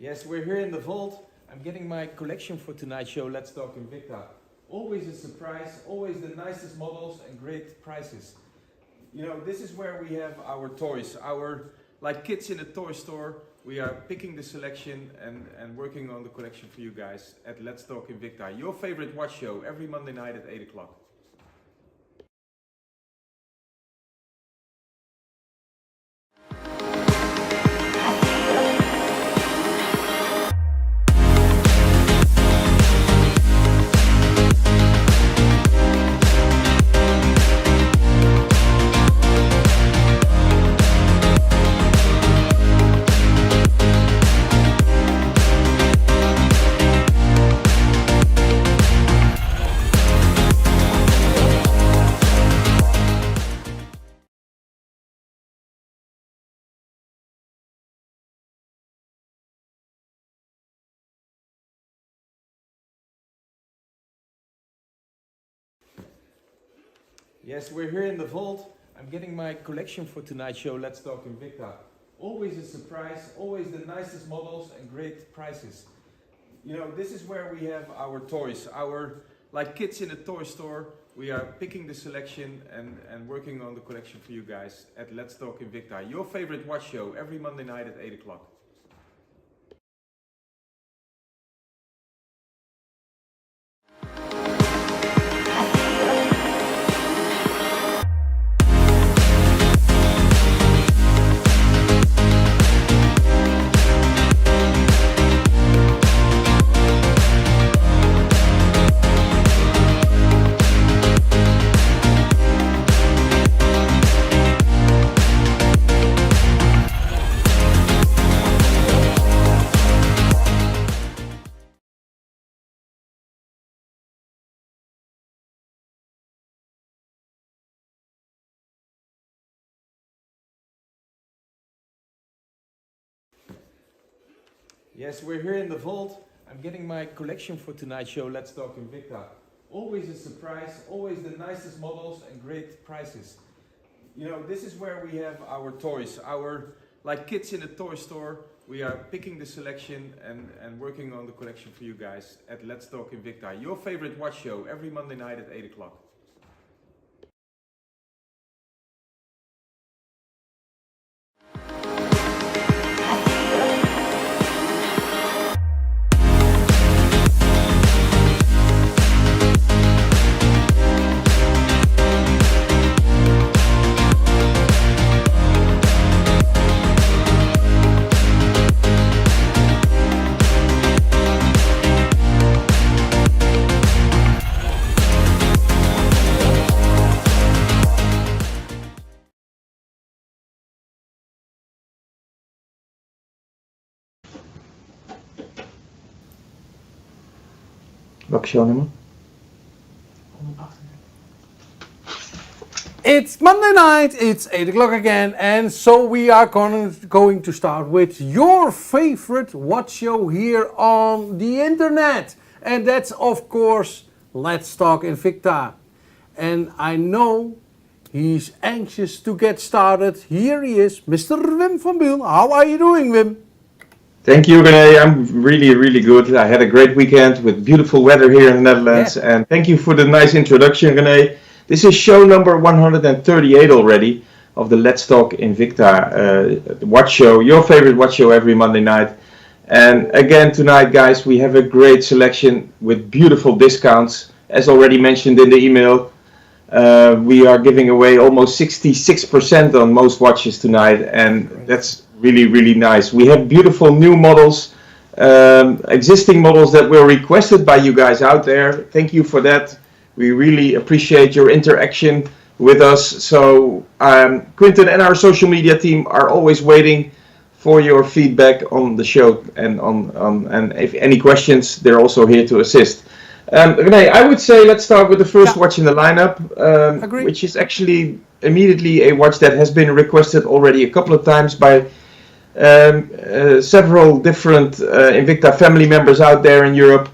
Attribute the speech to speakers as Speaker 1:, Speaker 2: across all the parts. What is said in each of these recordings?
Speaker 1: Yes, we're here in the vault. I'm getting my collection for tonight's show, Let's Talk Invicta. Always a surprise, always the nicest models and great prices. You know, this is where we have our toys, like kids in a toy store. We are picking the selection and working on the collection for you guys at Let's Talk Invicta, your favorite watch show, every Monday night at 8 o'clock. Yes, we're here in the vault. I'm getting my collection for tonight's show, Let's Talk Invicta. Always a surprise, always the nicest models and great prices. You know, this is where we have our toys, like kids in a toy store. We are picking the selection and working on the collection for you guys at Let's Talk Invicta, your favorite watch show, every Monday night at 8 o'clock. Yes, we're here in the vault. I'm getting my collection for tonight's show, Let's Talk Invicta. Always a surprise, always the nicest models and great prices. You know, this is where we have our toys, like kids in a toy store. We are picking the selection and working on the collection for you guys at Let's Talk Invicta, your favorite watch show, every Monday night at 8 o'clock.
Speaker 2: Welk shownummer?
Speaker 3: It's Monday night, it's 8 o'clock again, and so we are going to start with your favorite watch show here on the internet. And that's of course Let's Talk Invicta. And I know he's anxious to get started. Here he is, Mr. Wim van Biel. How are you doing, Wim?
Speaker 2: Thank you, René. I'm really good. I had a great weekend with beautiful weather here in the Netherlands. Yeah. And thank you for the nice introduction, René. This is show number 138 already of the Let's Talk Invicta watch show, your favorite watch show every Monday night. And again tonight, guys, we have a great selection with beautiful discounts. As already mentioned in the email, we are giving away almost 66% on most watches tonight, and that's really nice. We have beautiful new models, existing models that were requested by you guys out there. Thank you for that. We really appreciate your interaction with us. So Quinten and our social media team are always waiting for your feedback on the show, and if any questions, they're also here to assist. René, I would say let's start with the first watch in the lineup, which is actually immediately a watch that has been requested already a couple of times by several different Invicta family members out there in Europe.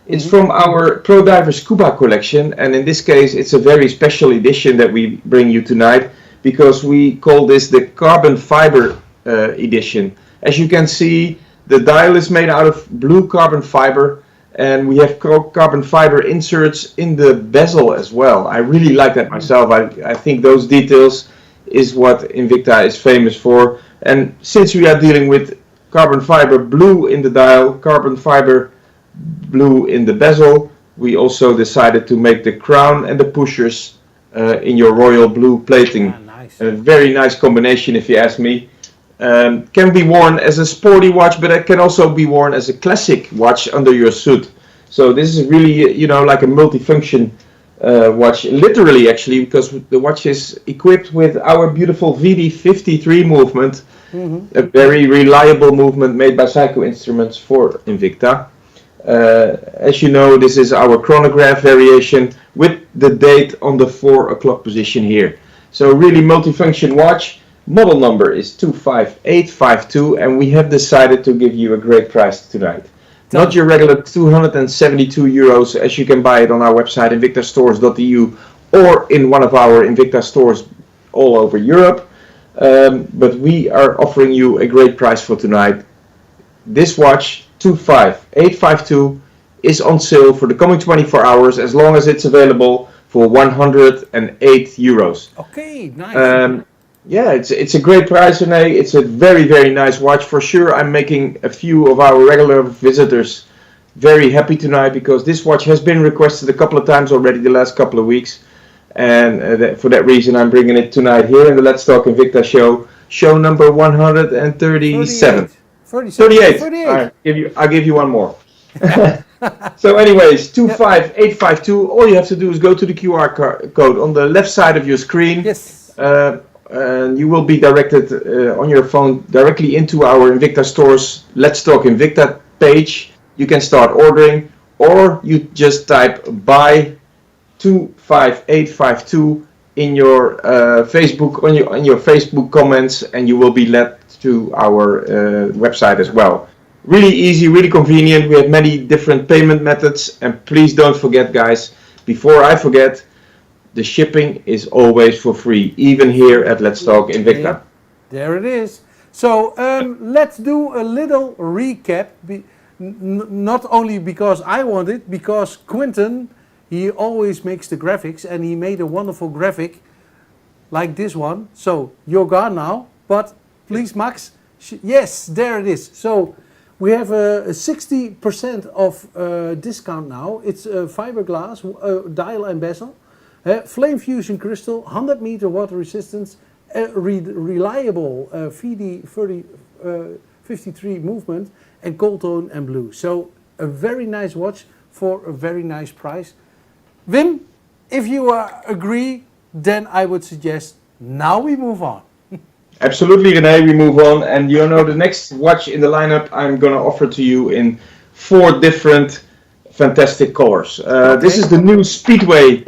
Speaker 2: It's from our Pro Diver Scuba collection, and in this case it's a very special edition that we bring you tonight, because we call this the carbon fiber edition. As you can see, The dial is made out of blue carbon fiber, and we have carbon fiber inserts in the bezel as well. I really like that myself. I think those details is what Invicta is famous for. And since we are dealing with carbon fiber blue in the dial, carbon fiber blue in the bezel, we also decided to make the crown and the pushers in your royal blue plating.
Speaker 3: Nice.
Speaker 2: A very nice combination, if you ask me. Can be worn as a sporty watch, but it can also be worn as a classic watch under your suit. So this is really, you know, like a multifunction watch, literally actually, because the watch is equipped with our beautiful VD53 movement, a very reliable movement made by Psycho Instruments for Invicta. As you know, this is our chronograph variation with the date on the 4 o'clock position here. So really multifunction watch. Model number is 25852, and we have decided to give you a great price tonight. Not your regular 272 euros as you can buy it on our website invictastores.eu or in one of our Invicta stores all over Europe. But we are offering you a great price for tonight. This watch, 25852, is on sale for the coming 24 hours as long as it's available for 108 euros.
Speaker 3: Okay, nice.
Speaker 2: Yeah, it's a great price, René. It's a very, very nice watch. For sure, I'm making a few of our regular visitors very happy tonight because this watch has been requested a couple of times already the last couple of weeks. And for that reason, I'm bringing it tonight here in the Let's Talk Invicta show number 137. 38. I'll give you one more. So anyways, 25852. All you have to do is go to the QR code on the left side of your screen.
Speaker 3: Yes.
Speaker 2: And you will be directed on your phone directly into our Invicta stores Let's Talk Invicta page. You can start ordering, or you just type buy 25852 in your Facebook on your Facebook comments, and you will be led to our website as well. Really easy, really convenient. We have many different payment methods, and please don't forget, guys. Before I forget, the shipping is always for free, even here at Let's Talk Invicta.
Speaker 3: There it is. So let's do a little recap. Not only because I want it, because Quinten, he always makes the graphics, and he made a wonderful graphic like this one. So you're gone now, but please, Max. Yes, there it is. So we have a 60% of discount now. It's fiberglass, dial and bezel. Flame fusion crystal, 100 meter water resistance, reliable VD53 movement, and gold tone and blue. So a very nice watch for a very nice price. Wim, if you agree, then I would suggest now we move on.
Speaker 2: Absolutely, René, we move on. And you know, the next watch in the lineup I'm going to offer to you in 4 different fantastic colors. This is the new Speedway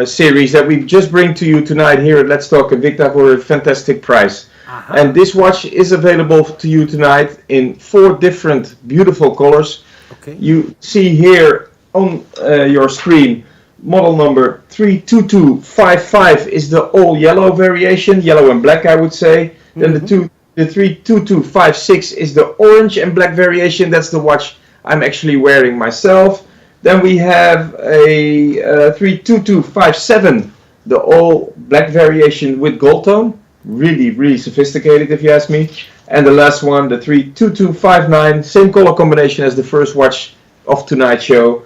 Speaker 2: series that we just bring to you tonight here at Let's Talk Invicta for a fantastic price. And this watch is available to you tonight in 4 different beautiful colors. You see here on your screen model number 32255 is the all yellow variation, yellow and black I would say. Then the 32256 is the orange and black variation. That's the watch I'm actually wearing myself. Then we have a 32257, the all black variation with gold tone. Really, really sophisticated if you ask me. And the last one, the 32259, same color combination as the first watch of tonight's show,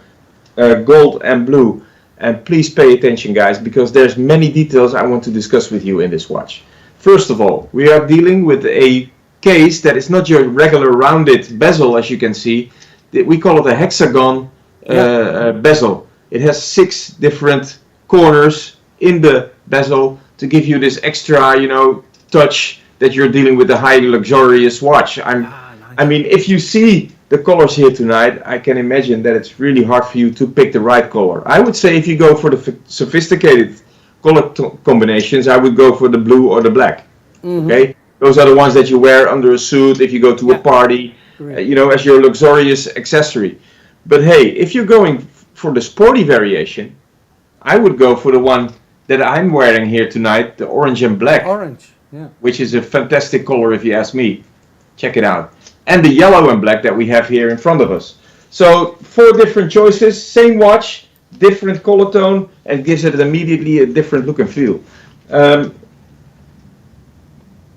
Speaker 2: gold and blue. And please pay attention, guys, because there's many details I want to discuss with you in this watch. First of all, we are dealing with a case that is not your regular rounded bezel, as you can see. We call it a hexagon bezel. It has 6 different corners in the bezel to give you this extra, you know, touch that you're dealing with a highly luxurious watch. I mean, if you see the colors here tonight, I can imagine that it's really hard for you to pick the right color. I would say if you go for the sophisticated color combinations, I would go for the blue or the black. Okay, those are the ones that you wear under a suit if you go to a party, you know, as your luxurious accessory. But hey, if you're going for the sporty variation, I would go for the one that I'm wearing here tonight, the orange and black.
Speaker 3: Orange, yeah.
Speaker 2: Which is a fantastic color if you ask me. check it out. And the yellow and black that we have here in front of us. So 4 different choices, same watch, different color tone, and gives it immediately a different look and feel.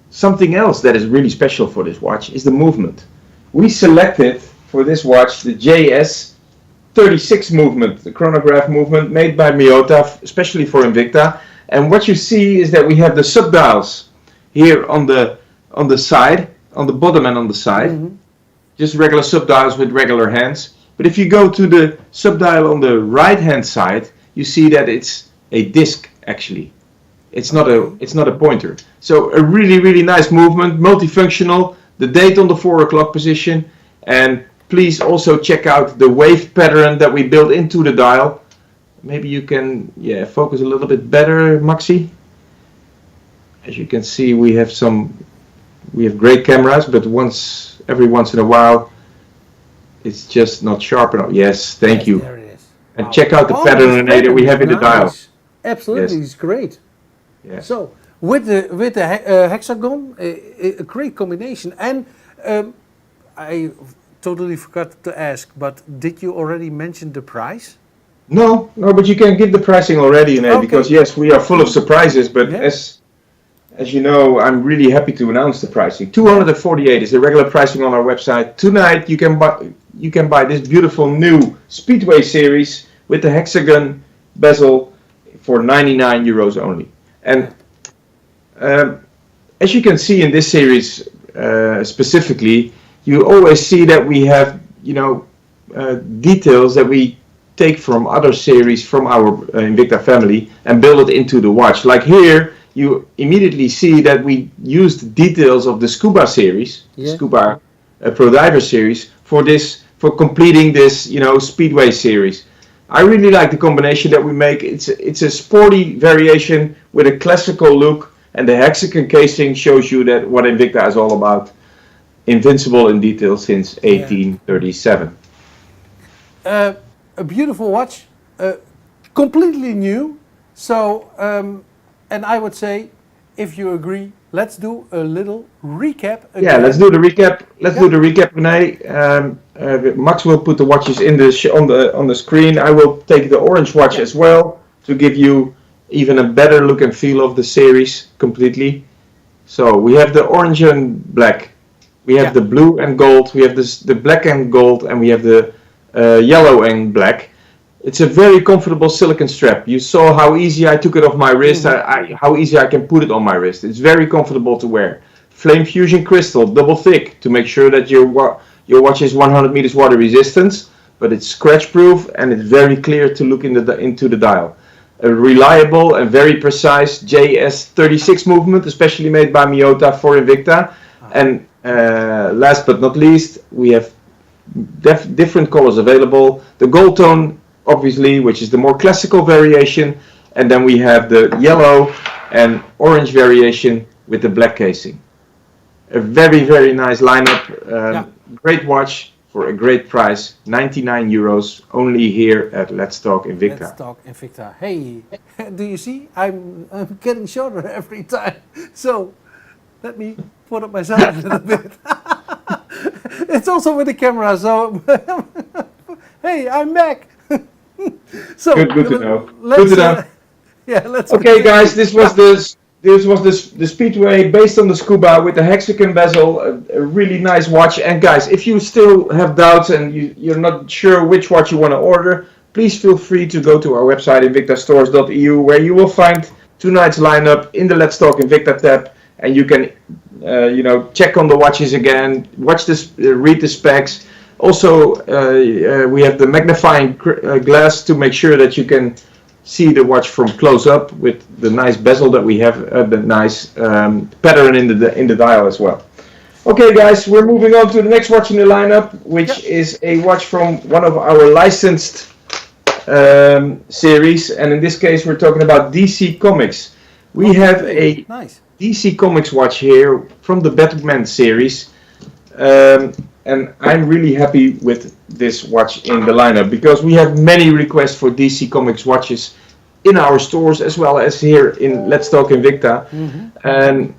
Speaker 2: Something else that is really special for this watch is the movement. We selected for this watch the JS36 movement, the chronograph movement made by Miyota, especially for Invicta. And what you see is that we have the subdials here on the side, on the bottom and on the side. Just regular subdials with regular hands. But if you go to the subdial on the right hand side, you see that it's a disc actually. It's not a pointer. So a really nice movement, multifunctional, the date on the 4 o'clock position, and please also check out the wave pattern that we built into the dial. Maybe you can focus a little bit better, Maxi. As you can see, we have great cameras, but every once in a while it's just not sharp enough. Yes, thank you.
Speaker 3: There it is.
Speaker 2: And check out the pattern that we have in the dial.
Speaker 3: Absolutely,
Speaker 2: Yes.
Speaker 3: it's great.
Speaker 2: Yeah.
Speaker 3: So with the hexagon, a great combination. And I totally forgot to ask, but did you already mention the price?
Speaker 2: No, but you can give the pricing already, because yes, we are full of surprises. But
Speaker 3: Yeah.
Speaker 2: as you know, I'm really happy to announce the pricing. 248 is the regular pricing on our website. Tonight you can buy this beautiful new Speedway series with the hexagon bezel for 99 euros only. And as you can see in this series specifically, you always see that we have details that we take from other series from our Invicta family and build it into the watch. Like here, you immediately see that we used details of the scuba series, scuba pro diver series, for completing this Speedway series. I really like the combination that we make. It's a sporty variation with a classical look, and the hexagon casing shows you that what Invicta is all about. Invincible in detail since 1837.
Speaker 3: A beautiful watch, completely new. So, and I would say, if you agree, let's do a little recap again.
Speaker 2: Yeah, let's do the recap. Do the recap, René. Max will put the watches in on the screen. I will take the orange watch as well to give you even a better look and feel of the series completely. So we have the orange and black. We have the blue and gold. We have the black and gold, and we have the yellow and black. It's a very comfortable silicone strap. You saw how easy I took it off my wrist, how easy I can put it on my wrist. It's very comfortable to wear. Flame fusion crystal, double thick, to make sure that your watch is 100 meters water resistance, but it's scratch proof and it's very clear to look into the dial. A reliable and very precise JS36 movement, especially made by Miyota for Invicta. And last but not least, we have different colors available. The gold tone, obviously, which is the more classical variation, and then we have the yellow and orange variation with the black casing. A very nice lineup. Great watch for a great price, 99 euros, only here at Let's Talk Invicta.
Speaker 3: Let's Talk Invicta. Hey, do you see? I'm getting shorter every time. So let me put up myself a little bit. It's also with the camera, so hey, I'm back. So
Speaker 2: good to know.
Speaker 3: Let's,
Speaker 2: Good to know.
Speaker 3: Let's.
Speaker 2: Okay, guys, this was the Speedway based on the scuba with the hexagon bezel, a really nice watch. And guys, if you still have doubts and you're not sure which watch you want to order, please feel free to go to our website invictastores.eu, where you will find tonight's lineup in the Let's Talk Invicta tab, and you can check on the watches again, read the specs. Also, we have the magnifying glass to make sure that you can see the watch from close up with the nice bezel that we have, the nice pattern in the dial as well. Okay, guys, we're moving on to the next watch in the lineup, which is a watch from one of our licensed series, and in this case, we're talking about DC Comics. We have a DC Comics watch here from the Batman series. And I'm really happy with this watch in the lineup because we have many requests for DC Comics watches in our stores as well as here in Let's Talk Invicta. And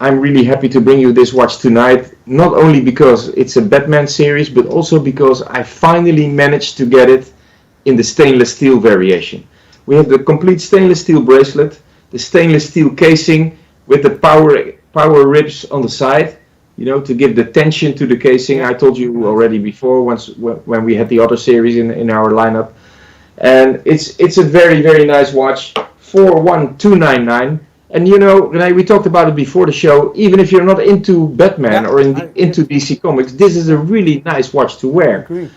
Speaker 2: I'm really happy to bring you this watch tonight, not only because it's a Batman series, but also because I finally managed to get it in the stainless steel variation. We have the complete stainless steel bracelet, the stainless steel casing with the power ribs on the side, to give the tension to the casing. I told you already before, when we had the other series in our lineup. And it's a very, very nice watch, 41299. And Renee, we talked about it before the show. Even if you're not into Batman or into DC Comics, this is a really nice watch to wear.
Speaker 3: Agree.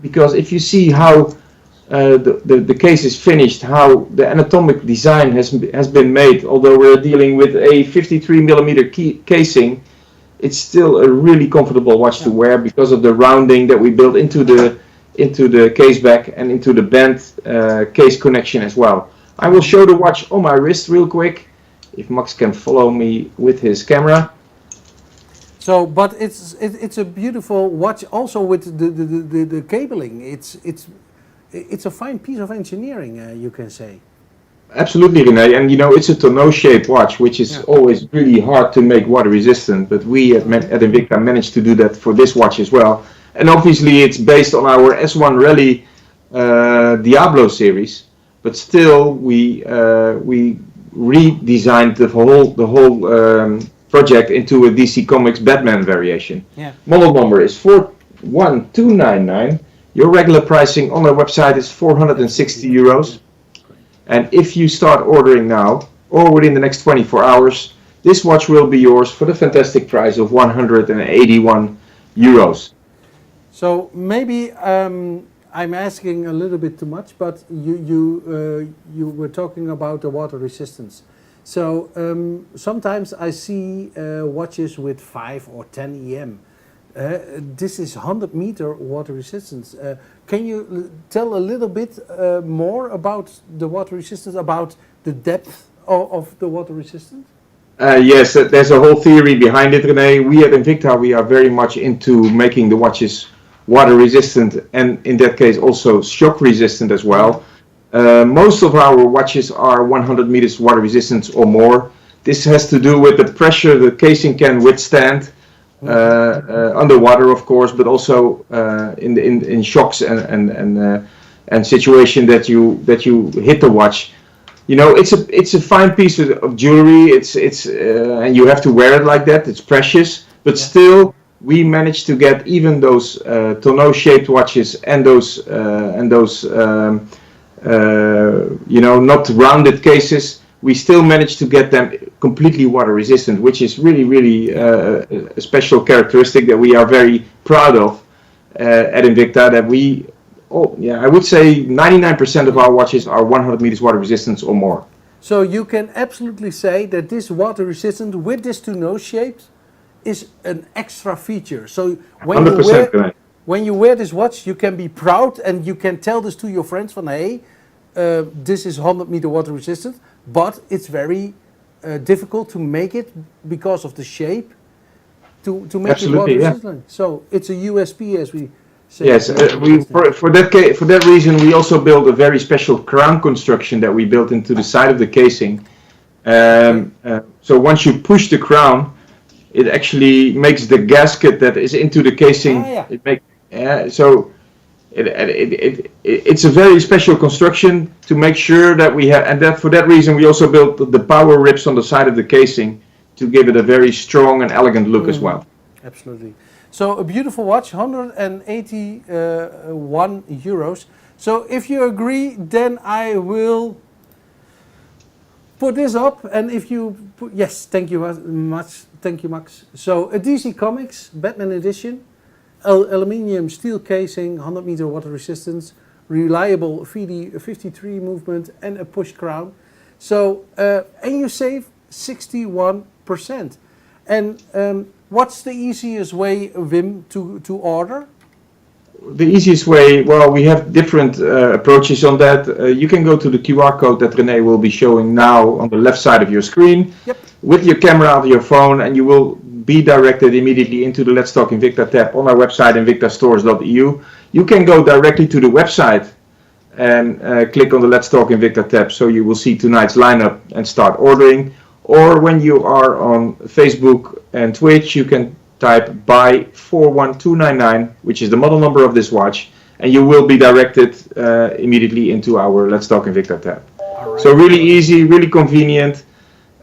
Speaker 2: Because if you see how the case is finished, how the anatomic design has been made, although we're dealing with a 53mm casing, it's still a really comfortable watch to wear because of the rounding that we built into the case back and into the band case connection as well. I will show the watch on my wrist real quick. If Max can follow me with his camera.
Speaker 3: So, but it's a beautiful watch also with the cabling. It's a fine piece of engineering, you can say.
Speaker 2: Absolutely, René. And it's a tonneau shaped watch, which is always really hard to make water resistant. But we at Invicta managed to do that for this watch as well. And obviously, it's based on our S1 Rally Diablo series. But still, we redesigned the whole project into a DC Comics Batman variation.
Speaker 3: Yeah.
Speaker 2: Model number is 41299. Your regular pricing on our website is €460. And if you start ordering now or within the next 24 hours, this watch will be yours for the fantastic price of €181.
Speaker 3: So maybe I'm asking a little bit too much, but you were talking about the water resistance. So sometimes I see watches with 5 or 10 EM. This is 100 meter water resistance. Can you tell a little bit more about the water resistance, about the depth of the water resistance?
Speaker 2: Yes, there's a whole theory behind it, René. We at Invicta, we are very much into making the watches water resistant and in that case also shock resistant as well. Most of our watches are 100 meters water resistance or more. This has to do with the pressure the casing can withstand. Underwater, of course, but also in shocks and situation that you hit the watch. It's a fine piece of jewelry. It's and you have to wear it like that. It's precious, but still we managed to get even those tonneau-shaped watches and those not rounded cases. We still managed to get them completely water resistant, which is really a special characteristic that we are very proud of at Invicta. That I would say 99% of our watches are 100 meters water resistance or more.
Speaker 3: So you can absolutely say that this water resistant with this tonneau shape is an extra feature. So when you wear this watch, you can be proud and you can tell this to your friends from, hey, this is 100 meter water resistant. But it's very difficult to make it because of the shape to make it water resistant. So it's a USP, as we say.
Speaker 2: Yes, for that reason we also built a very special crown construction that we built into the side of the casing. So once you push the crown, it actually makes the gasket that is into the casing. It's a very special construction to make sure that we have, and that for that reason we also built the power ribs on the side of the casing to give it a very strong and elegant look as well.
Speaker 3: Absolutely. So a beautiful watch, €181. So if you agree, then I will put this up, and if you put, yes, thank you much, thank you, Max. So a DC Comics Batman edition. Aluminium steel casing, 100 meter water resistance, reliable 53 movement and a push crown. So, and you save 61%. And what's the easiest way, Wim, to order?
Speaker 2: The easiest way, well, we have different approaches on that. You can go to the QR code that René will be showing now on the left side of your screen.
Speaker 3: Yep. With
Speaker 2: your camera of your phone, and you will be directed immediately into the Let's Talk Invicta tab on our website, invictastores.eu. You can go directly to the website and click on the Let's Talk Invicta tab, so you will see tonight's lineup and start ordering. or when you are on Facebook and Twitch, you can type buy 41299, which is the model number of this watch, and you will be directed immediately into our Let's Talk Invicta tab.
Speaker 3: Right.
Speaker 2: So really easy, really convenient,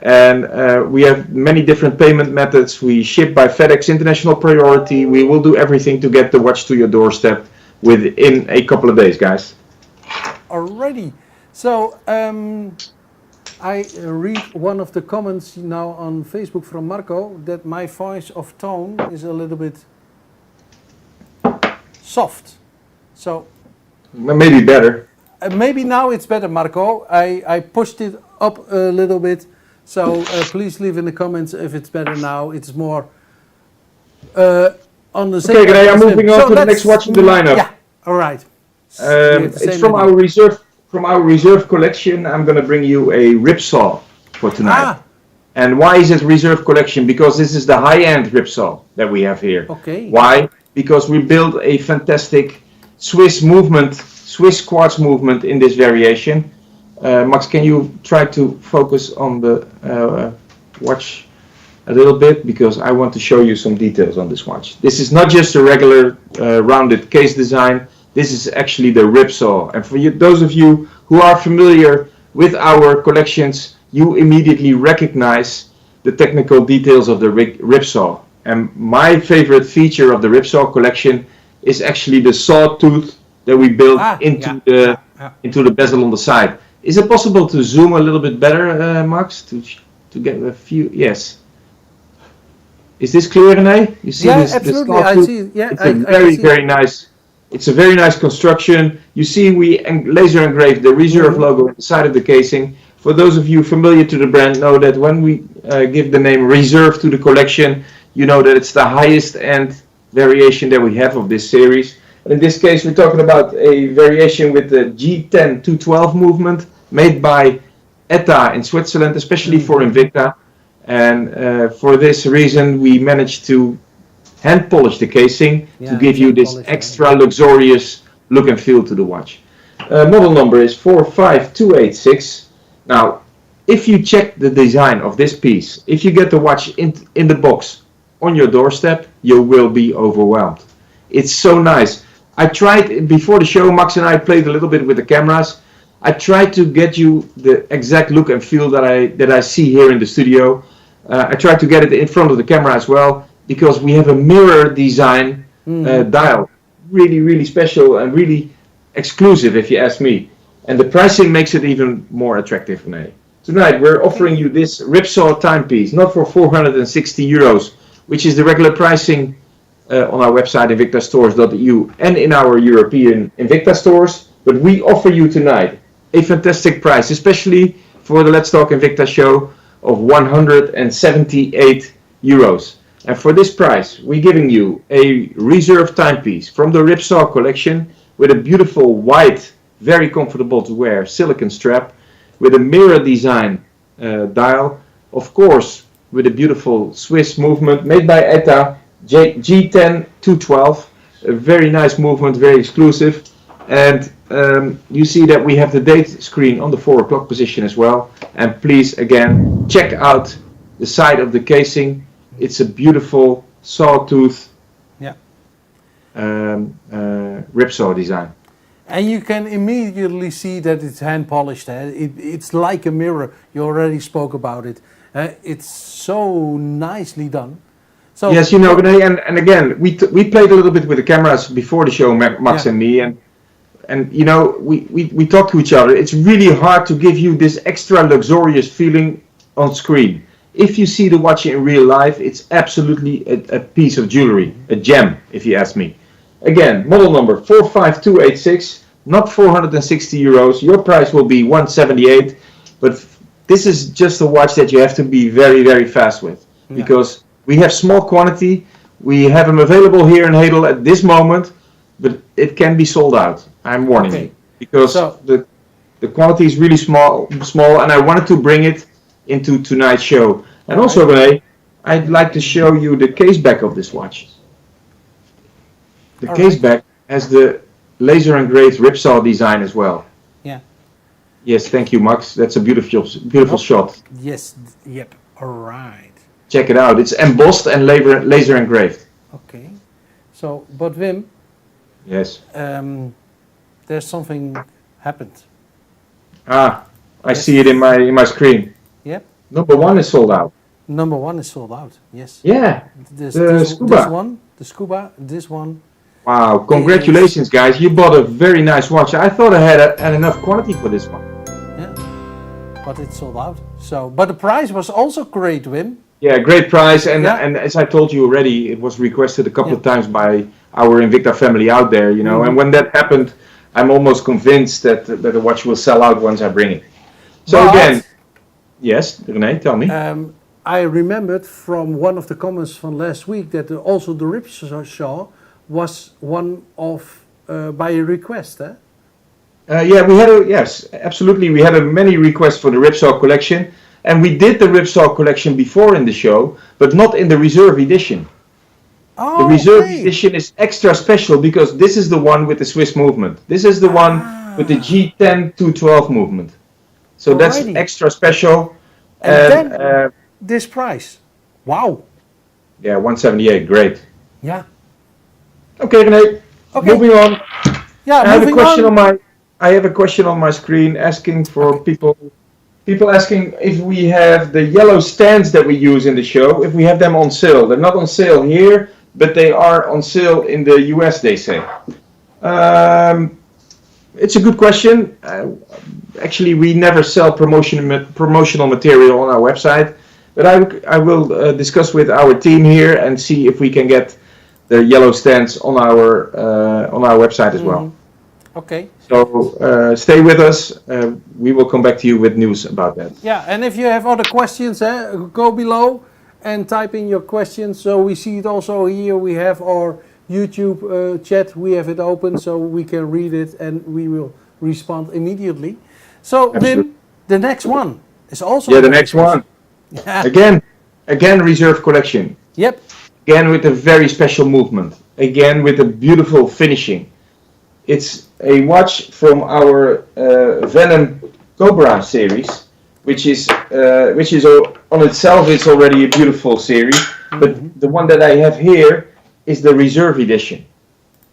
Speaker 2: and we have many different payment methods. We ship by FedEx International Priority. We will do everything to get the watch to your doorstep within a couple of days, guys.
Speaker 3: Alrighty. So I read one of the comments now on Facebook from Marco that my voice of tone is a little bit soft. So
Speaker 2: maybe better.
Speaker 3: Maybe now it's better, Marco. I pushed it up a little bit. So please leave in the comments if it's better now. It's more on the same.
Speaker 2: Okay, Gray, I'm moving on to the next watch in the lineup.
Speaker 3: Yeah. All right.
Speaker 2: It's from our reserve collection. I'm going to bring you a Ripsaw for tonight. And why is it reserve collection? Because this is the high-end Ripsaw that we have here.
Speaker 3: Okay.
Speaker 2: Why? Because we built a fantastic Swiss quartz movement in this variation. Max, can you try to focus on the watch a little bit, because I want to show you some details on this watch. This is not just a regular rounded case design. This is actually the Ripsaw. And for you, those of you who are familiar with our collections, you immediately recognize the technical details of the Ripsaw. And my favorite feature of the Ripsaw collection is actually the sawtooth that we built into the bezel on the side. Is it possible to zoom a little bit better, Max, to get a few? Yes. Is this clear, René? You see this?
Speaker 3: Absolutely.
Speaker 2: This
Speaker 3: I see. Yeah,
Speaker 2: it's very nice. It's a very nice construction. You see, we laser engraved the Reserve logo on the side of the casing. For those of you familiar to the brand, know that when we give the name Reserve to the collection, you know that it's the highest end variation that we have of this series. And in this case, we're talking about a variation with the G10-212 movement made by ETA in Switzerland, especially for Invicta. And for this reason, we managed to hand polish the casing to give you this extra luxurious look and feel to the watch. Model number is 45286. Now, if you check the design of this piece, if you get the watch in the box on your doorstep, you will be overwhelmed. It's so nice. I tried, before the show, Max and I played a little bit with the cameras. I tried to get you the exact look and feel that I see here in the studio. I tried to get it in front of the camera as well, because we have a mirror design dial. Really, really special and really exclusive, if you ask me. And the pricing makes it even more attractive for me. Tonight we're offering you this Ripsaw timepiece, not for 460 euros, which is the regular pricing on our website invictastores.eu and in our European Invicta stores. But we offer you tonight a fantastic price, especially for the Let's Talk Invicta show, of 178 euros. And for this price, we're giving you a reserve timepiece from the Ripsaw collection with a beautiful white, very comfortable to wear silicone strap, with a mirror design dial, of course, with a beautiful Swiss movement made by ETA, G10-212, a very nice movement, very exclusive. And you see that we have the date screen on the 4 o'clock position as well. And please, again, check out the side of the casing. It's a beautiful sawtooth Ripsaw design.
Speaker 3: And you can immediately see that it's hand polished. It's like a mirror. You already spoke about it. It's so nicely done. So
Speaker 2: yes, you know, and again, we played a little bit with the cameras before the show, Max and me, and you know, we talked to each other. It's really hard to give you this extra luxurious feeling on screen. If you see the watch in real life, it's absolutely a piece of jewelry, a gem, if you ask me. Again, model number 45286, not 460 euros. Your price will be 178, but this is just a watch that you have to be very, very fast with, because we have small quantity. We have them available here in Hedel at this moment, but it can be sold out. I'm warning you, because the quantity is really small, and I wanted to bring it into tonight's show. And also, René, I'd like to show you the case back of this watch. The case back has the laser engraved Ripsaw design as well.
Speaker 3: Yeah.
Speaker 2: Yes, thank you, Max. That's a beautiful shot.
Speaker 3: Yes, yep, alright.
Speaker 2: Check it out. It's embossed and laser engraved.
Speaker 3: Okay. So, but Wim,
Speaker 2: Yes.
Speaker 3: there's something happened.
Speaker 2: I see it in my screen.
Speaker 3: Yep.
Speaker 2: Number 1 is sold out.
Speaker 3: Number 1 is sold out. Yes.
Speaker 2: Yeah.
Speaker 3: This
Speaker 2: scuba.
Speaker 3: This one, the scuba. This one.
Speaker 2: Wow! Congratulations, guys. You bought a very nice watch. I thought I had enough quantity for this one.
Speaker 3: Yeah. But it's sold out. So, but the price was also great, Wim.
Speaker 2: Yeah, great price, and as I told you already, it was requested a couple of times by our Invicta family out there, you know. And when that happened, I'm almost convinced that the watch will sell out once I bring it. So again, yes, René, tell me.
Speaker 3: I remembered from one of the comments from last week that also the Ripsaw was one of by a request, eh?
Speaker 2: Yeah, we had yes, absolutely. We had many requests for the Ripsaw collection, and we did the Ripsaw collection before in the show, but not in the reserve edition.
Speaker 3: Oh,
Speaker 2: the reserve edition is extra special because this is the one with the Swiss movement. This is the one with the G10 212 movement. So that's extra special.
Speaker 3: And then this price. Wow.
Speaker 2: Yeah, 178. Great.
Speaker 3: Yeah.
Speaker 2: Okay, René. Okay. Moving on.
Speaker 3: Yeah,
Speaker 2: I have a question on my screen asking for people asking if we have the yellow stands that we use in the show, if we have them on sale. They're not on sale here, but they are on sale in the US, they say. It's a good question. Actually, we never sell promotional material on our website, but I will discuss with our team here and see if we can get the yellow stands on our website as well.
Speaker 3: Okay.
Speaker 2: So stay with us. We will come back to you with news about that.
Speaker 3: Yeah, and if you have other questions, go below and type in your questions. So we see it also here. We have our YouTube chat. We have it open so we can read it and we will respond immediately. So Wim, the next one is also
Speaker 2: the next one. Yeah. Again, reserve collection.
Speaker 3: Yep.
Speaker 2: Again with a very special movement. Again with a beautiful finishing. It's a watch from our Venom Cobra series, which is on itself it's already a beautiful series. But the one that I have here is the reserve edition.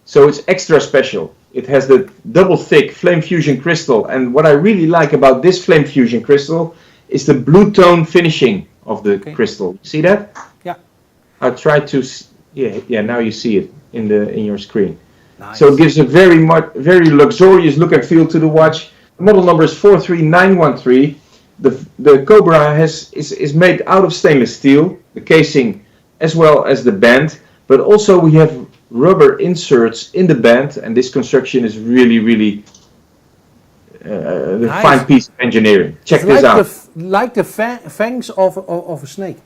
Speaker 2: So it's extra special. It has the double thick flame fusion crystal, and what I really like about this flame fusion crystal is the blue tone finishing of the crystal. See that?
Speaker 3: Yeah.
Speaker 2: I tried to. Yeah. Now you see it in your screen.
Speaker 3: Nice.
Speaker 2: So it gives a very luxurious look and feel to the watch. The model number is 43913. The Cobra is made out of stainless steel, the casing as well as the band, but also we have rubber inserts in the band, and this construction is really nice. Fine piece of engineering. Check this out.
Speaker 3: Like the fangs of a snake.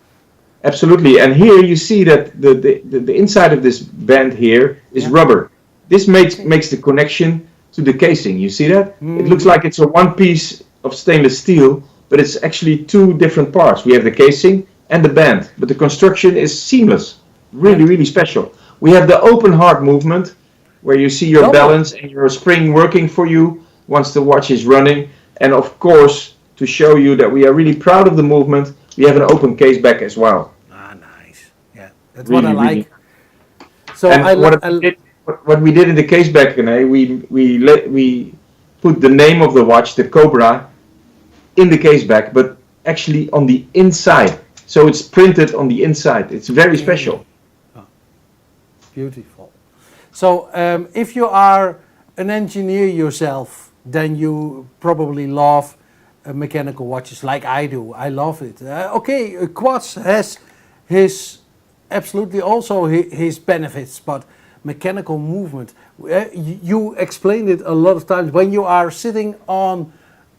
Speaker 2: Absolutely, and here you see that the inside of this band here is rubber. This makes the connection to the casing. You see that? It looks like it's a one piece of stainless steel, but it's actually two different parts. We have the casing and the band, but the construction is seamless. Really special. We have the open heart movement, where you see your balance and your spring working for you once the watch is running. And of course, to show you that we are really proud of the movement, we have an open case back as well.
Speaker 3: Ah, nice. Yeah, that's what I like. So
Speaker 2: what we did in the case back, we put the name of the watch, the Cobra, in the case back, but actually on the inside. So it's printed on the inside. It's very special.
Speaker 3: Oh, beautiful. So if you are an engineer yourself, then you probably love mechanical watches like I do. I love it. Quartz has his absolutely also his benefits, but mechanical movement. You explained it a lot of times when you are sitting on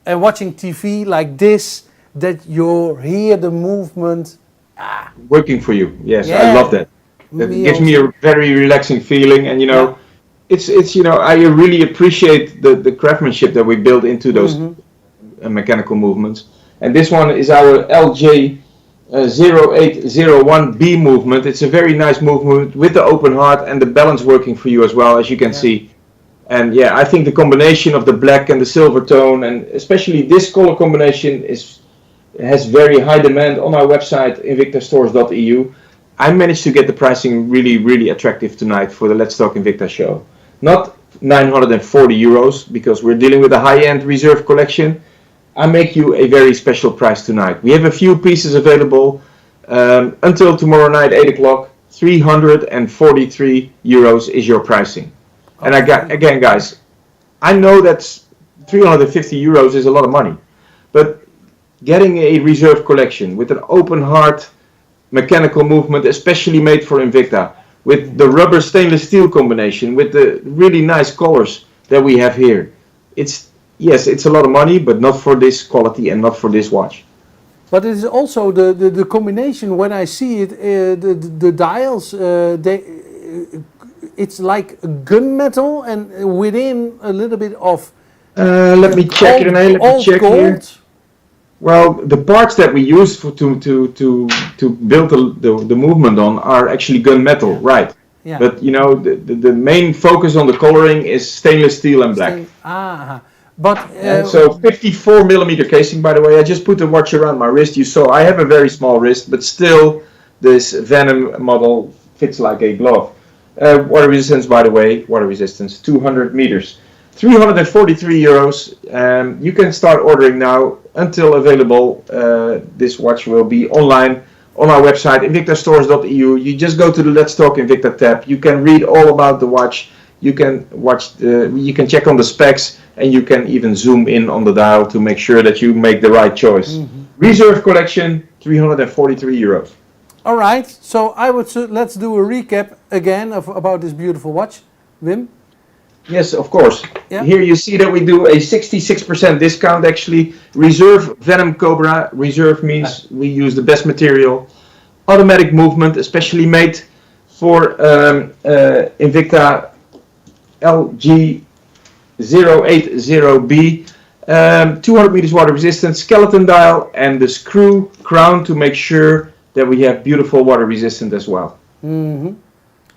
Speaker 3: and watching TV like this, that you hear the movement.
Speaker 2: Working for you. Yes, I love that. That gives me a very relaxing feeling, and it's I really appreciate the craftsmanship that we built into those mechanical movements. And this one is our LJ 0801B movement. It's a very nice movement with the open heart and the balance working for you as well, as you can see. And yeah, I think the combination of the black and the silver tone, and especially this color combination, has very high demand on our website, invictastores.eu. I managed to get the pricing really, really attractive tonight for the Let's Talk Invicta show. Not 940 euros, because we're dealing with a high-end reserve collection. I make you a very special price tonight. We have a few pieces available until tomorrow night, 8 o'clock. 343 euros is your pricing. And again, guys, I know that 350 euros is a lot of money, but getting a reserve collection with an open heart mechanical movement, especially made for Invicta, with the rubber stainless steel combination, with the really nice colors that we have here, it's a lot of money, but not for this quality and not for this watch.
Speaker 3: But it is also the combination. When I see it, the dials, it's like gunmetal, and within a little bit of.
Speaker 2: Let me check it. Let me check
Speaker 3: gold.
Speaker 2: Here. Well, the parts that we use to build the movement on are actually gunmetal, right?
Speaker 3: Yeah.
Speaker 2: But you know, the main focus on the coloring is stainless steel and black.
Speaker 3: But
Speaker 2: so 54 millimeter casing, by the way. I just put the watch around my wrist. You saw I have a very small wrist, but still this Venom model fits like a glove. Water resistance, by the way, 200 meters. 343 euros. You can start ordering now until available. This watch will be online on our website, invictastores.eu. You just go to the Let's Talk Invicta tab. You can read all about the watch. You can you can check on the specs, and you can even zoom in on the dial to make sure that you make the right choice. Mm-hmm. Reserve collection, 343 euros.
Speaker 3: All right, so let's do a recap again about this beautiful watch, Wim.
Speaker 2: Yes, of course.
Speaker 3: Yeah.
Speaker 2: Here you see that we do a 66% discount actually. Reserve Venom Cobra. Reserve means we use the best material. Automatic movement, especially made for Invicta LG080B. 200 meters water resistant, skeleton dial, and the screw crown to make sure that we have beautiful water resistant as well.
Speaker 3: Mm-hmm.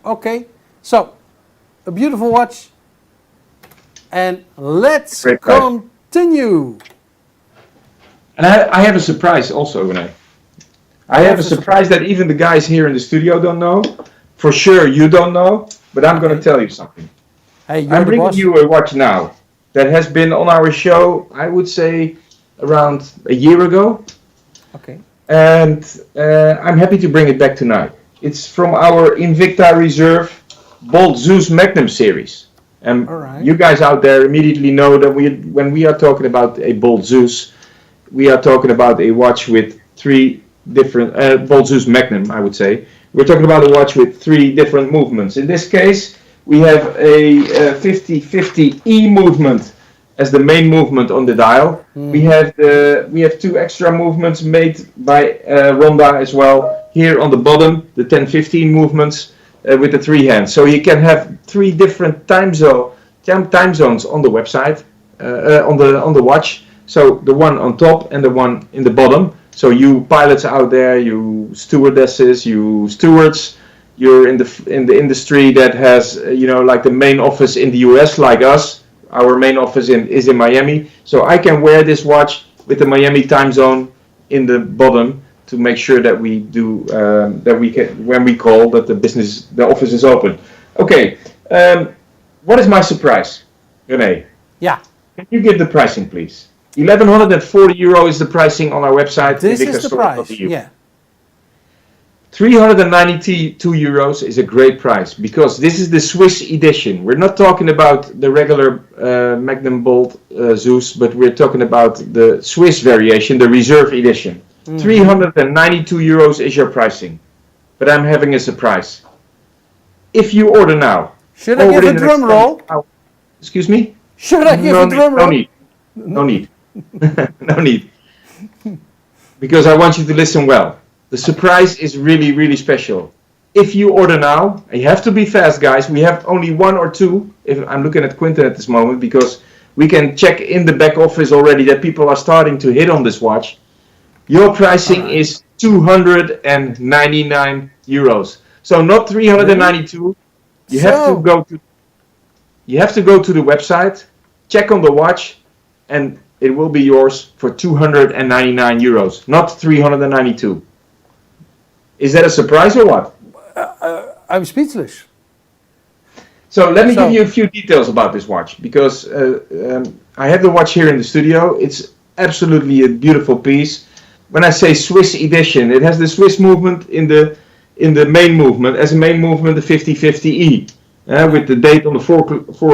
Speaker 3: Okay, so a beautiful watch. And let's continue.
Speaker 2: And I have a surprise also, René. I have a surprise that even the guys here in the studio don't know. For sure you don't know, but I'm going to tell you something.
Speaker 3: Hey,
Speaker 2: I'm bringing you a watch now that has been on our show, I would say, around a year ago.
Speaker 3: Okay.
Speaker 2: And I'm happy to bring it back tonight. It's from our Invicta Reserve Bolt Zeus Magnum series. And you guys out there immediately know that when we are talking about a Bolt Zeus, we are talking about a watch with three different, Bolt Zeus Magnum, I would say. We're talking about a watch with three different movements. In this case, we have a 50-50E movement as the main movement on the dial. We have two extra movements made by Ronda as well. Here on the bottom, the 10-15 movements. With the three hands, so you can have three different time zones on the website, on the watch. So the one on top and the one in the bottom. So you pilots out there, you stewardesses, you stewards, you're in the industry that has like the main office in the US, like us. Our main office is in Miami. So I can wear this watch with the Miami time zone in the bottom, to make sure that we do that we can, when we call, that the office is open. Okay, what is my surprise, René?
Speaker 3: Yeah.
Speaker 2: Can you give the pricing, please? 1,140 euro is the pricing on our website.
Speaker 3: This is the price. Yeah.
Speaker 2: 392 euros is a great price because this is the Swiss edition. We're not talking about the regular Magnum Bolt Zeus, but we're talking about the Swiss variation, the Reserve edition. 392 euros is your pricing, but I'm having a surprise. If you order now,
Speaker 3: should I give a drum roll?
Speaker 2: Excuse me?
Speaker 3: Should I give a drum roll?
Speaker 2: No need. No need. Because I want you to listen well. The surprise is really, really special. If you order now, and you have to be fast, guys. We have only one or two. If I'm looking at Quinten at this moment, because we can check in the back office already that people are starting to hit on this watch. Your pricing is 299 euros. So not 392. You You have to go to the website, check on the watch, and it will be yours for 299 euros, not 392. Is that a surprise or what?
Speaker 3: I'm speechless.
Speaker 2: So let me give you a few details about this watch, because I have the watch here in the studio. It's absolutely a beautiful piece. When I say Swiss edition, it has the Swiss movement in the main movement, as a main movement, the 5050E, with the date on the 4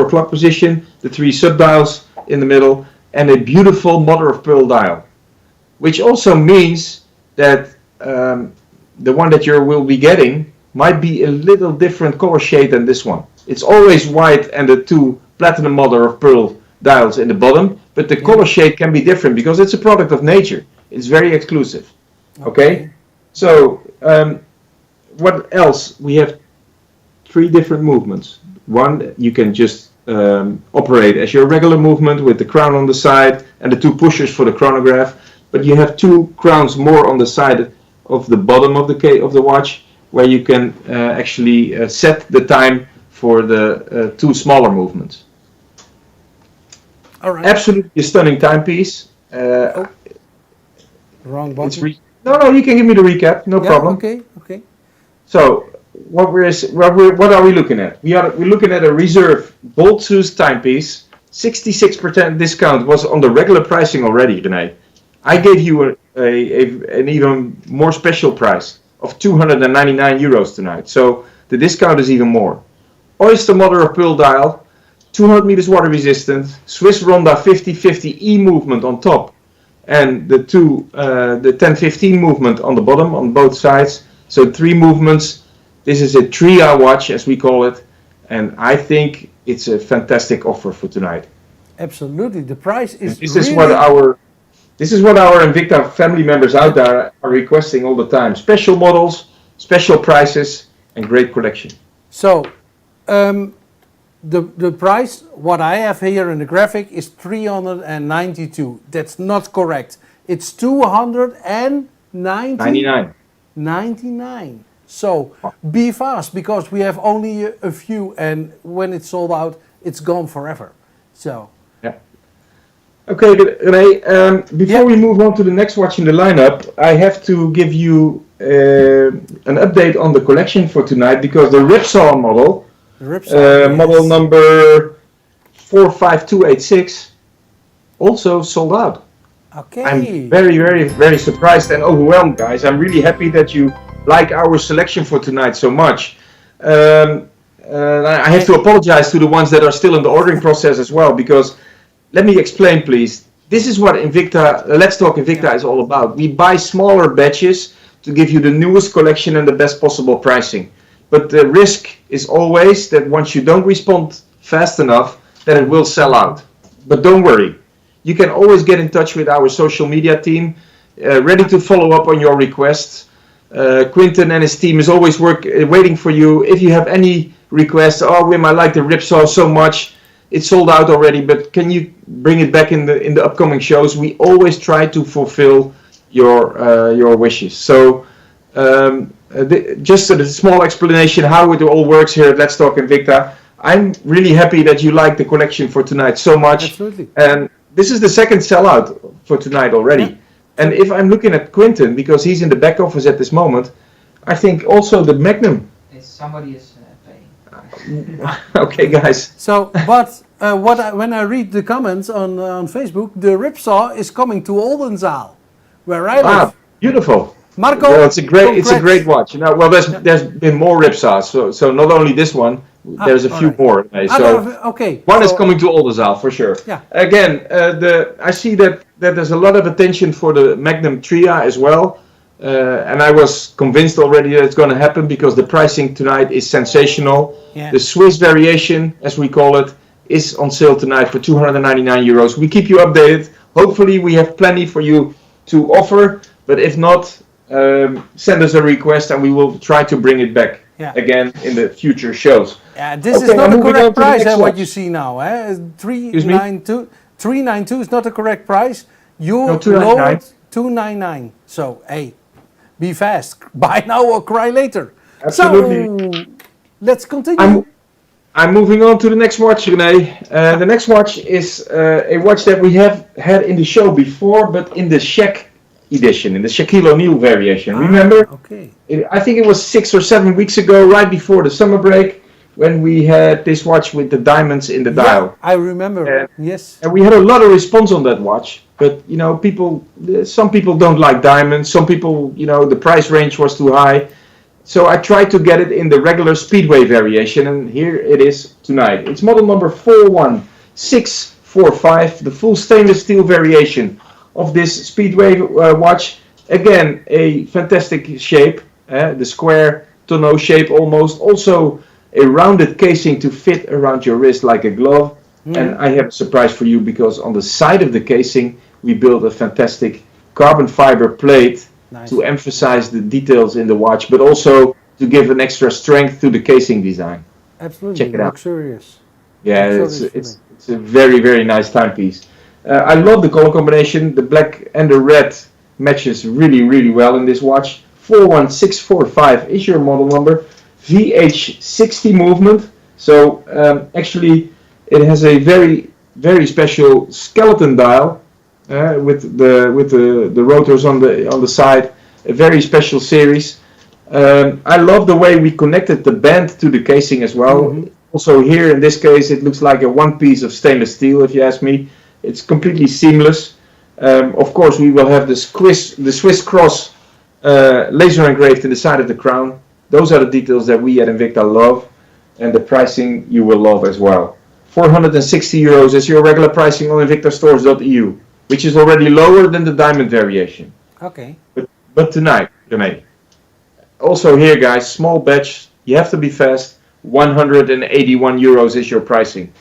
Speaker 2: o'clock position, the 3 subdials in the middle, and a beautiful mother of pearl dial, which also means that the one that you will be getting might be a little different color shade than this one. It's always white and the 2 platinum mother of pearl dials in the bottom, but the color shade can be different because it's a product of nature. It's very exclusive. Okay? So, what else? We have 3 different movements. One, you can just operate as your regular movement with the crown on the side and the 2 pushers for the chronograph, but you have 2 crowns more on the side of the bottom of the watch, where you can actually set the time for the 2 smaller movements.
Speaker 3: All right.
Speaker 2: Absolutely a stunning timepiece.
Speaker 3: Wrong button.
Speaker 2: No, you can give me the recap, no problem.
Speaker 3: Okay.
Speaker 2: So, what are we looking at? We're looking at a reserve Bolt Zeus timepiece. 66% discount was on the regular pricing already, René. I gave you an even more special price of 299 euros tonight. So the discount is even more. Oyster mother of pearl dial, 200 meters water resistant, Swiss Ronda 5050E movement on top, and the 1015 movement on the bottom on both sides. So 3 movements. This is a tria watch, as we call it, and I think it's a fantastic offer for tonight.
Speaker 3: Absolutely, the price is.
Speaker 2: This is what our Invicta family members out there are requesting all the time. Special models, special prices, and great collection.
Speaker 3: So, the price, what I have here in the graphic, is 392. That's not correct. It's 299. So, be fast, because we have only a few, and when it's sold out, it's gone forever. So.
Speaker 2: Yeah. Okay, René, before we move on to the next watch in the lineup, I have to give you an update on the collection for tonight, because the Ripsaw model, model number 45286, also sold out.
Speaker 3: Okay.
Speaker 2: I'm very, very, very surprised and overwhelmed, guys. I'm really happy that you like our selection for tonight so much. I have to apologize to the ones that are still in the ordering process as well, because let me explain, please. This is what Invicta, Let's Talk Invicta is all about. We buy smaller batches to give you the newest collection and the best possible pricing. But the risk is always that once you don't respond fast enough, that it will sell out. But don't worry. You can always get in touch with our social media team, ready to follow up on your requests. Quinten and his team is always waiting for you. If you have any requests, Wim, I like the Ripsaw so much. It's sold out already, but can you bring it back in the upcoming shows? We always try to fulfill your wishes. So just a small explanation how it all works here at Let's Talk Invicta. I'm really happy that you like the collection for tonight so much.
Speaker 3: Absolutely.
Speaker 2: And this is the second sellout for tonight already. Yeah. And if I'm looking at Quinten, because he's in the back office at this moment, I think also the Magnum.
Speaker 4: Somebody is paying.
Speaker 2: Okay, guys.
Speaker 3: So, but when I read the comments on Facebook, the Ripsaw is coming to Oldenzaal, where I live.
Speaker 2: Beautiful.
Speaker 3: Marco,
Speaker 2: well, it's a great watch. You know, well, there's been more Ripsaws, so not only this one. There's a few more.
Speaker 3: Okay.
Speaker 2: One is coming to Oldenzaal for sure.
Speaker 3: Yeah.
Speaker 2: Again, I see that there's a lot of attention for the Magnum Tria as well, and I was convinced already that it's going to happen because the pricing tonight is sensational.
Speaker 3: Yeah.
Speaker 2: The Swiss variation, as we call it, is on sale tonight for 299 euros. We keep you updated. Hopefully, we have plenty for you to offer, but if not, send us a request and we will try to bring it back. Yeah. Again in the future shows.
Speaker 3: Yeah, this is not the correct price, what you see now. 392 is not the correct price. You lowered 299. So, hey, be fast. Buy now or cry later.
Speaker 2: Absolutely.
Speaker 3: So, let's continue.
Speaker 2: I'm moving on to the next watch, René. The next watch is a watch that we have had in the show before, but in the Shaq edition, in the Shaquille O'Neal variation. Remember?
Speaker 3: Okay.
Speaker 2: I think it was 6 or 7 weeks ago, right before the summer break, when we had this watch with the diamonds in the dial.
Speaker 3: I remember.
Speaker 2: And,
Speaker 3: yes.
Speaker 2: and we had a lot of response on that watch. But some people don't like diamonds. Some people, the price range was too high. So I tried to get it in the regular Speedway variation, and here it is tonight. It's model number 41645, the full stainless steel variation of this Speedway watch. Again, a fantastic shape, the square tonneau shape almost. Also a rounded casing to fit around your wrist like a glove. And I have a surprise for you, because on the side of the casing we built a fantastic carbon fiber plate. Nice. To emphasize the details in the watch, but also to give an extra strength to the casing design.
Speaker 3: Absolutely.
Speaker 2: Check it out.
Speaker 3: Luxurious.
Speaker 2: Yeah,
Speaker 3: Luxurious
Speaker 2: it's a very, very nice timepiece. I love the color combination. The black and the red matches really, really well in this watch. 41645 is your model number. VH60 movement. So actually it has a very, very special skeleton dial. With the rotors on the side, a very special series. I love the way we connected the band to the casing as well. Also here in this case it looks like a one piece of stainless steel, if you ask me. It's completely seamless. Of course we will have the Swiss cross laser engraved in the side of the crown. Those are the details that we at Invicta love, and the pricing you will love as well. 460 euros is your regular pricing on invictastores.eu. Which is already lower than the diamond variation.
Speaker 3: Okay.
Speaker 2: But tonight, René. Also here, guys, small batch. You have to be fast. 181 euros is your pricing.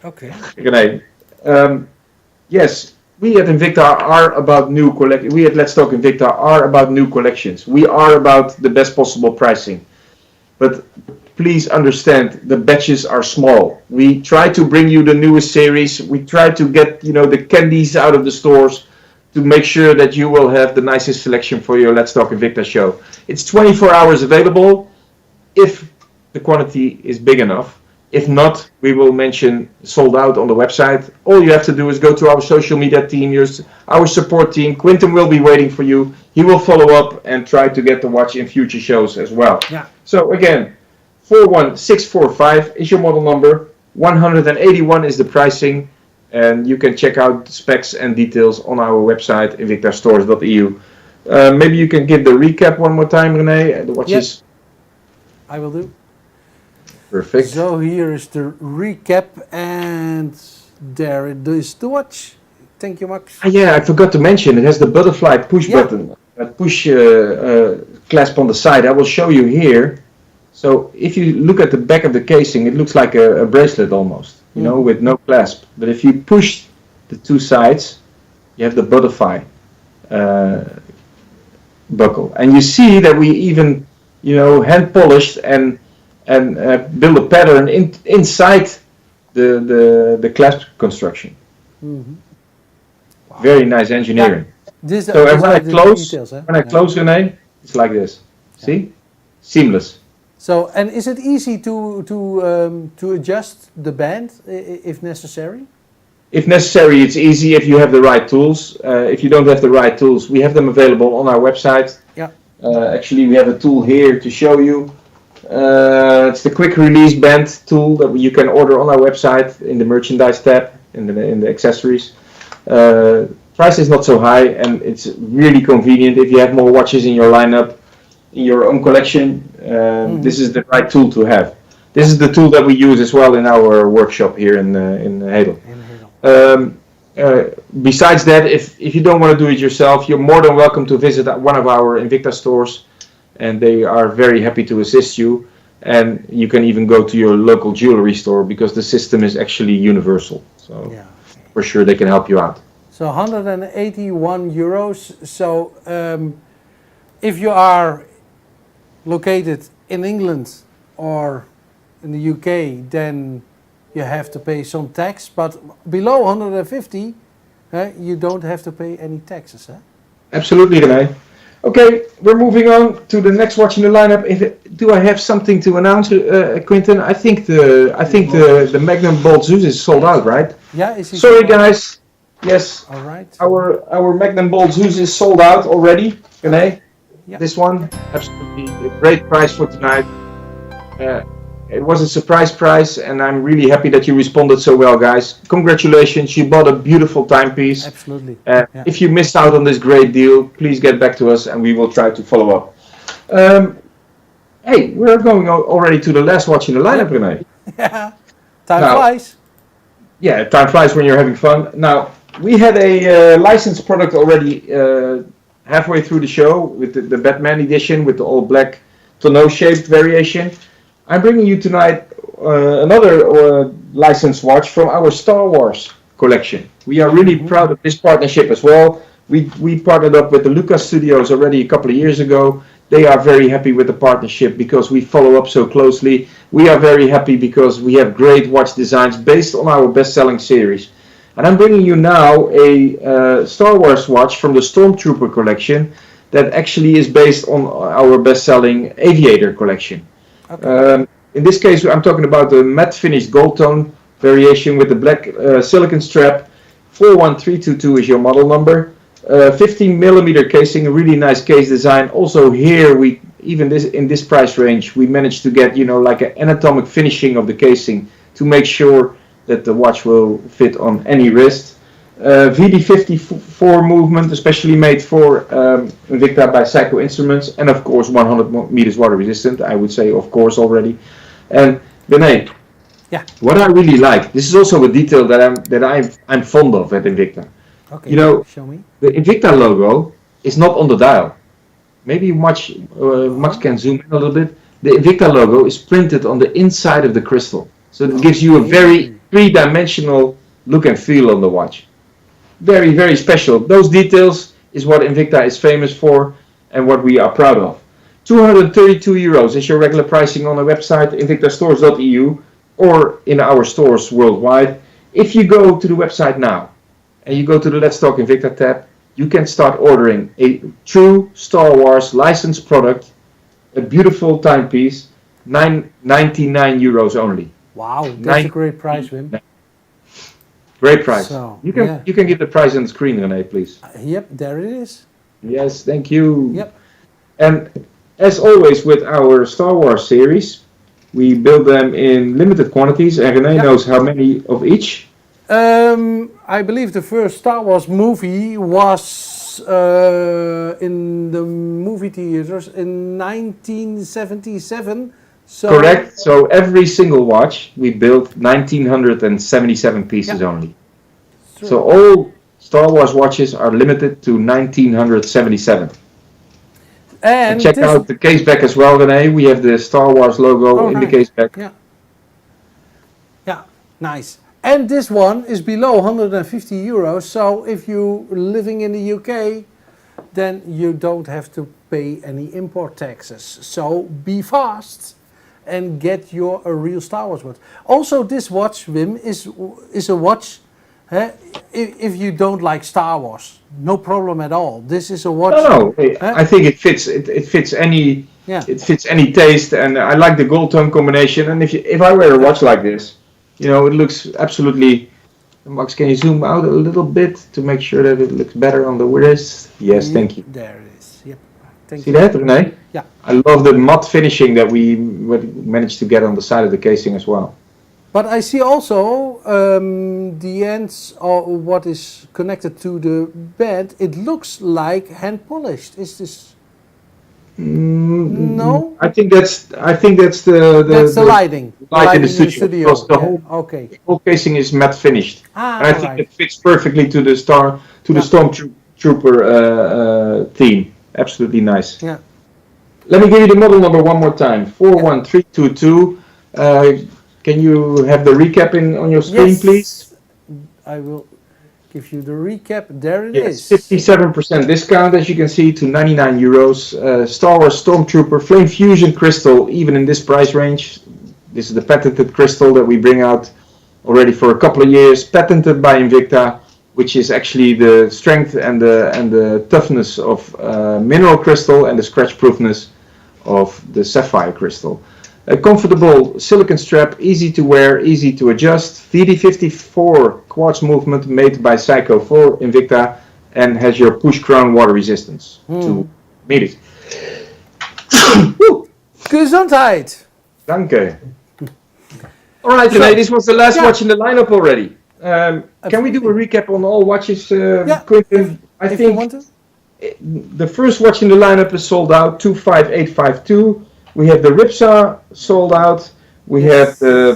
Speaker 3: Okay.
Speaker 2: René. Yes, we at Invicta are about new collections. We at Let's Talk Invicta are about new collections. We are about the best possible pricing. But please understand, the batches are small. We try to bring you the newest series. We try to get, the candies out of the stores to make sure that you will have the nicest selection for your Let's Talk Invicta show. It's 24 hours available if the quantity is big enough. If not, we will mention sold out on the website. All you have to do is go to our social media team, our support team. Quinton will be waiting for you. He will follow up and try to get the watch in future shows as well.
Speaker 3: Yeah.
Speaker 2: So again, 41645 is your model number. 181 is the pricing. And you can check out the specs and details on our website, invictastores.eu. Maybe you can give the recap one more time, René. The watches.
Speaker 3: Yes, I will do.
Speaker 2: Perfect.
Speaker 3: So here is the recap, and there it is, the watch. Thank you, Max.
Speaker 2: Yeah, I forgot to mention, it has the butterfly push button, push clasp on the side. I will show you here. So if you look at the back of the casing, it looks like a bracelet almost, with no clasp. But if you push the two sides, you have the butterfly buckle. And you see that we even, hand polished and build a pattern inside the clasp construction.
Speaker 3: Mm-hmm. Wow.
Speaker 2: Very nice engineering.
Speaker 3: Yeah.
Speaker 2: So when I close, René, it's like this. See, seamless.
Speaker 3: So, and is it easy to adjust the band if necessary?
Speaker 2: If necessary, it's easy if you have the right tools. If you don't have the right tools, we have them available on our website. Yeah. Actually, we have a tool here to show you. It's the quick release band tool that you can order on our website in the merchandise tab in the accessories. Price is not so high, and it's really convenient if you have more watches in your lineup, in your own collection. This is the right tool to have. This is the tool that we use as well in our workshop here in Hedel. Besides that, if you don't want to do it yourself, you're more than welcome to visit one of our Invicta stores, and they are very happy to assist you. And you can even go to your local jewelry store, because the system is actually universal. So for sure they can help you out. So
Speaker 3: 181 euros. So if you are located in England or in the UK, then you have to pay some tax, but below 150 you don't have to pay any taxes, huh?
Speaker 2: Absolutely, René. Okay, we're moving on to the next watch in the lineup. Do I have something to announce, Quinten? I think the Magnum Bolt Zeus is sold out, right?
Speaker 3: Yeah, is he
Speaker 2: Sorry,
Speaker 3: sold out?
Speaker 2: guys. Yes,
Speaker 3: All right.
Speaker 2: our Magnum Bolt Zeus is sold out already. Renee,
Speaker 3: Yeah.
Speaker 2: this one, absolutely a great price for tonight. It was a surprise price, and I'm really happy that you responded so well, guys. Congratulations, you bought a beautiful timepiece.
Speaker 3: Absolutely.
Speaker 2: If you missed out on this great deal, please get back to us, and we will try to follow up. Hey, we're going already to the last watch in the lineup, Renee.
Speaker 3: Yeah. Time
Speaker 2: Now-
Speaker 3: flies.
Speaker 2: Yeah, time flies when you're having fun. Now, we had a licensed product already halfway through the show with the Batman edition with the all black tonneau shaped variation. I'm bringing you tonight another licensed watch from our Star Wars collection. We are really proud of this partnership as well. We partnered up with the Lucas Studios already a couple of years ago. They are very happy with the partnership because we follow up so closely. We are very happy because we have great watch designs based on our best-selling series. And I'm bringing you now a Star Wars watch from the Stormtrooper collection that actually is based on our best-selling Aviator collection.
Speaker 3: Okay.
Speaker 2: In this case, I'm talking about the matte finished gold tone variation with the black silicon strap. 41322 is your model number. 15 millimeter casing, a really nice case design. Also here, in this price range, we managed to get like an anatomic finishing of the casing to make sure that the watch will fit on any wrist. VD54 movement, especially made for Invicta by Psycho Instruments, and of course 100 meters water resistant. I would say, of course, already. And Benay,
Speaker 3: Yeah.
Speaker 2: what I really like, this is also a detail that I'm fond of at Invicta.
Speaker 3: Okay. Show me.
Speaker 2: The Invicta logo is not on the dial. Maybe Max can zoom in a little bit. The Invicta logo is printed on the inside of the crystal, so it gives you a very three-dimensional look and feel on the watch. Very, very special. Those details is what Invicta is famous for and what we are proud of. 232 euros is your regular pricing on the website invictastores.eu or in our stores worldwide. If you go to the website now and you go to the Let's Talk Invicta tab, you can start ordering a true Star Wars licensed product, a beautiful timepiece, 99 euros only.
Speaker 3: Wow, that's a great price, Wim.
Speaker 2: Great price.
Speaker 3: So,
Speaker 2: you can give the price on the screen, Renee, please.
Speaker 3: Yep, there it is.
Speaker 2: Yes, thank you.
Speaker 3: Yep.
Speaker 2: And as always with our Star Wars series, we build them in limited quantities, and Renee knows how many of each.
Speaker 3: I believe the first Star Wars movie was in the movie theaters in 1977. So
Speaker 2: Correct. So every single watch we built 1977 pieces only.
Speaker 3: True.
Speaker 2: So all Star Wars watches are limited to 1977. And check out the case back as well, Renee. We have the Star Wars logo in the case back.
Speaker 3: Yeah. Yeah, nice. And this one is below 150 euros. So if you're living in the UK, then you don't have to pay any import taxes. So be fast and get a real Star Wars watch. Also, this watch, Wim, is a watch. If you don't like Star Wars, no problem at all. This is a watch.
Speaker 2: No, I think it fits. It fits any.
Speaker 3: Yeah.
Speaker 2: It fits any taste, and I like the gold tone combination. And if I wear a watch like this, it looks absolutely. Max, can you zoom out a little bit to make sure that it looks better on the wrist? Yes, thank you.
Speaker 3: There it is. Yep.
Speaker 2: See that, Renee?
Speaker 3: Yeah.
Speaker 2: I love the matte finishing that we managed to get on the side of the casing as well.
Speaker 3: But I see also the ends or what is connected to the bed. It looks like hand polished. Is this? No.
Speaker 2: I think that's the
Speaker 3: lighting.
Speaker 2: Light in the studio. Because the whole casing is matte finished, and I think it fits perfectly to the Stormtrooper theme. Absolutely nice.
Speaker 3: Yeah.
Speaker 2: Let me give you the model number one more time. 41322. Can you have the recap on your screen, please?
Speaker 3: I will give you the recap. There it
Speaker 2: is.
Speaker 3: is.
Speaker 2: 57% discount, as you can see, to 99 euros. Star Wars Stormtrooper Flame Fusion Crystal, even in this price range. This is the patented crystal that we bring out already for a couple of years. Patented by Invicta. which is actually the strength and the toughness of mineral crystal and the scratch proofness of the sapphire crystal. A comfortable silicone strap, easy to wear, easy to adjust. VD54 quartz movement made by Psycho for Invicta and has your push crown water resistance to meet it.
Speaker 3: Gesundheit!
Speaker 2: Danke. Alright, René, this was the last watch in the lineup already. Can we do a recap on all watches, Quentin? I think the first watch in the lineup is sold out, 25852. We have the Ripsaw sold out. We have the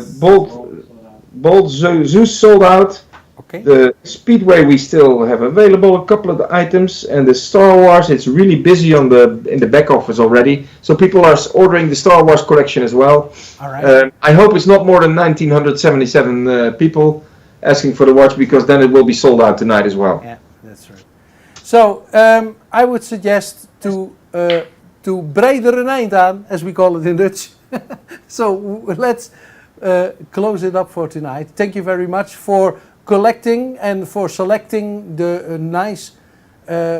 Speaker 2: Bolt Zeus sold out.
Speaker 3: Okay.
Speaker 2: The Speedway we still have available, a couple of the items, and the Star Wars. It's really busy in the back office already, so people are ordering the Star Wars collection as well.
Speaker 3: All right.
Speaker 2: I hope it's not more than 1,977 people asking for the watch, because then it will be sold out tonight as well.
Speaker 3: Yeah, that's right. So I would suggest to breder een eind aan, as we call it in Dutch. So let's close it up for tonight. Thank you very much for collecting and for selecting the nice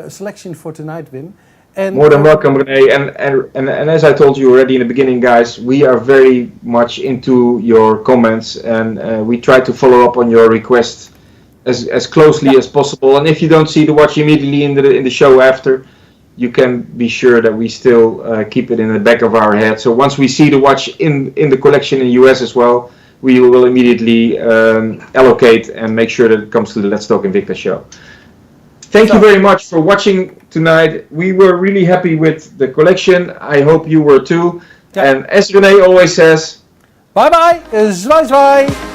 Speaker 3: selection for tonight, Wim. And
Speaker 2: more than welcome, René. And as I told you already in the beginning, guys, we are very much into your comments, and we try to follow up on your requests as closely as possible. And if you don't see the watch immediately in the show after, you can be sure that we still keep it in the back of our head. So once we see the watch in the collection in the US as well, we will immediately allocate and make sure that it comes to the Let's Talk Invicta show. Thank you very much for watching tonight. We were really happy with the collection. I hope you were too. Yeah. And as René always says,
Speaker 3: bye bye, zwaai zwaai.